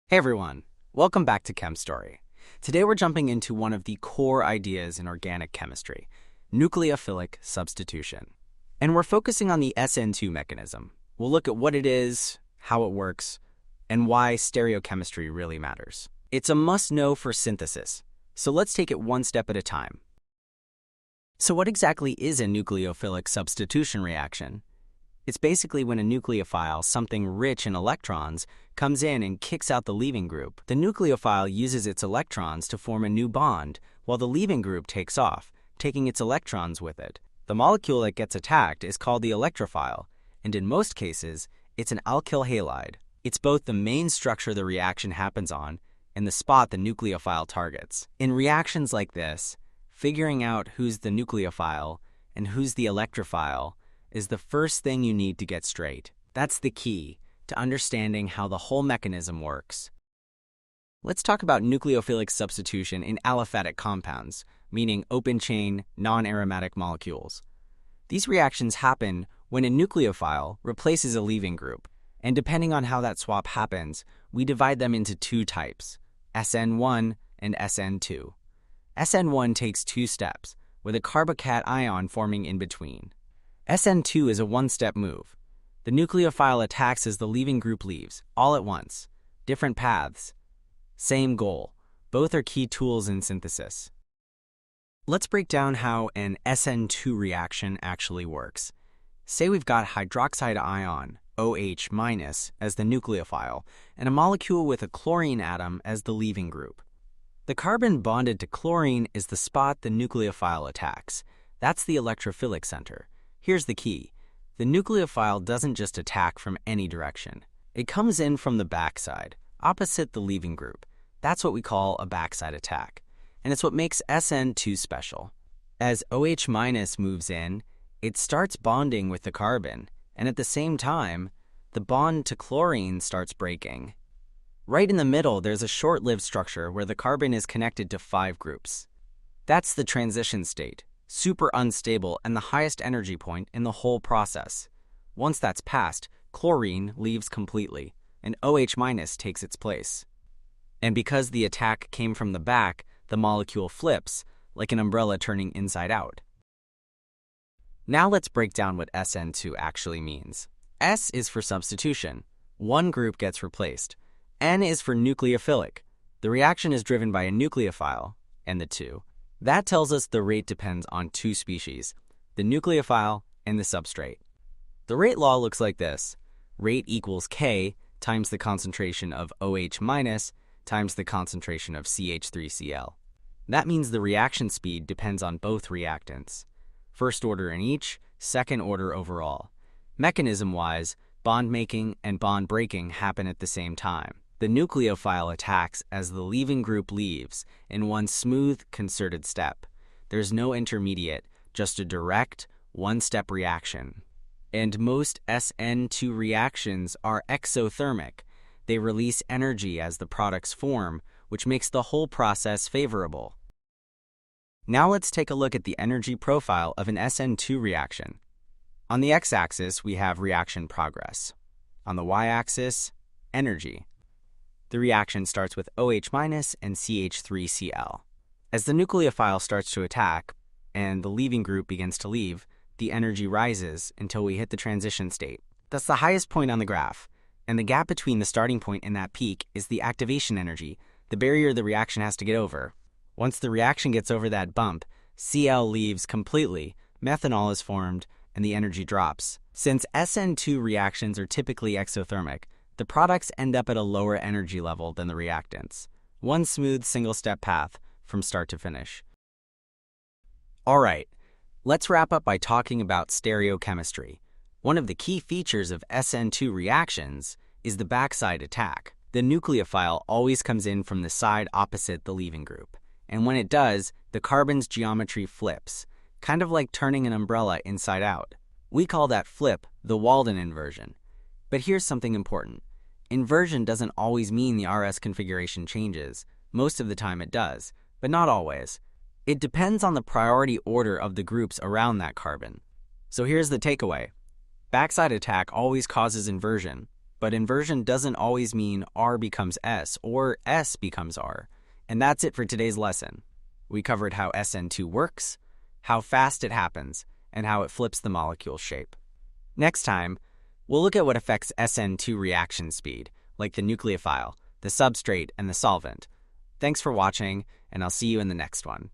Hey everyone, welcome back to Chem Story. Today we're jumping into one of the core ideas in organic chemistry, nucleophilic substitution. And we're focusing on the SN2 mechanism. We'll look at what it is, how it works, and why stereochemistry really matters. It's a must-know for synthesis, so let's take it one step at a time. So what exactly is a nucleophilic substitution reaction? It's basically when a nucleophile, something rich in electrons, comes in and kicks out the leaving group. The nucleophile uses its electrons to form a new bond, while the leaving group takes off, taking its electrons with it. The molecule that gets attacked is called the electrophile, and in most cases, it's an alkyl halide. It's both the main structure the reaction happens on and the spot the nucleophile targets. In reactions like this, figuring out who's the nucleophile and who's the electrophile is the first thing you need to get straight. That's the key to understanding how the whole mechanism works. Let's talk about nucleophilic substitution in aliphatic compounds, meaning open-chain, non-aromatic molecules. These reactions happen when a nucleophile replaces a leaving group, and depending on how that swap happens, we divide them into two types, SN1 and SN2. SN1 takes two steps, with a carbocation ion forming in between. SN2 is a one-step move. The nucleophile attacks as the leaving group leaves, all at once. Different paths. Same goal. Both are key tools in synthesis. Let's break down how an SN2 reaction actually works. Say we've got hydroxide ion, OH-, as the nucleophile, and a molecule with a chlorine atom as the leaving group. The carbon bonded to chlorine is the spot the nucleophile attacks. That's the electrophilic center. Here's the key. The nucleophile doesn't just attack from any direction. It comes in from the backside, opposite the leaving group. That's what we call a backside attack. And it's what makes SN2 special. As OH- moves in, it starts bonding with the carbon, and at the same time, the bond to chlorine starts breaking. Right in the middle, there's a short-lived structure where the carbon is connected to 5 groups. That's the transition state. Super unstable and the highest energy point in the whole process. Once that's passed, chlorine leaves completely, and OH- takes its place. And because the attack came from the back, the molecule flips, like an umbrella turning inside out. Now let's break down what SN2 actually means. S is for substitution. One group gets replaced. N is for nucleophilic. The reaction is driven by a nucleophile, and the two. That tells us the rate depends on two species, the nucleophile and the substrate. The rate law looks like this. Rate equals K times the concentration of OH- times the concentration of CH3Cl. That means the reaction speed depends on both reactants. First order in each, second order overall. Mechanism-wise, bond making and bond breaking happen at the same time. The nucleophile attacks as the leaving group leaves in one smooth, concerted step. There's no intermediate, just a direct, one-step reaction. And most SN2 reactions are exothermic. They release energy as the products form, which makes the whole process favorable. Now let's take a look at the energy profile of an SN2 reaction. On the x-axis, we have reaction progress. On the y-axis, energy. The reaction starts with OH- and CH3Cl. As the nucleophile starts to attack and the leaving group begins to leave, the energy rises until we hit the transition state. That's the highest point on the graph, and the gap between the starting point and that peak is the activation energy, the barrier the reaction has to get over. Once the reaction gets over that bump, Cl leaves completely, methanol is formed, and the energy drops. Since SN2 reactions are typically exothermic, the products end up at a lower energy level than the reactants. One smooth single-step path from start to finish. All right, let's wrap up by talking about stereochemistry. One of the key features of SN2 reactions is the backside attack. The nucleophile always comes in from the side opposite the leaving group. And when it does, the carbon's geometry flips, kind of like turning an umbrella inside out. We call that flip the Walden inversion. But here's something important. Inversion doesn't always mean the RS configuration changes. Most of the time it does, but not always. It depends on the priority order of the groups around that carbon. So here's the takeaway. Backside attack always causes inversion, but inversion doesn't always mean R becomes S or S becomes R. And that's it for today's lesson. We covered how SN2 works, how fast it happens, and how it flips the molecule shape. Next time, we'll look at what affects SN2 reaction speed, like the nucleophile, the substrate, and the solvent. Thanks for watching, and I'll see you in the next one.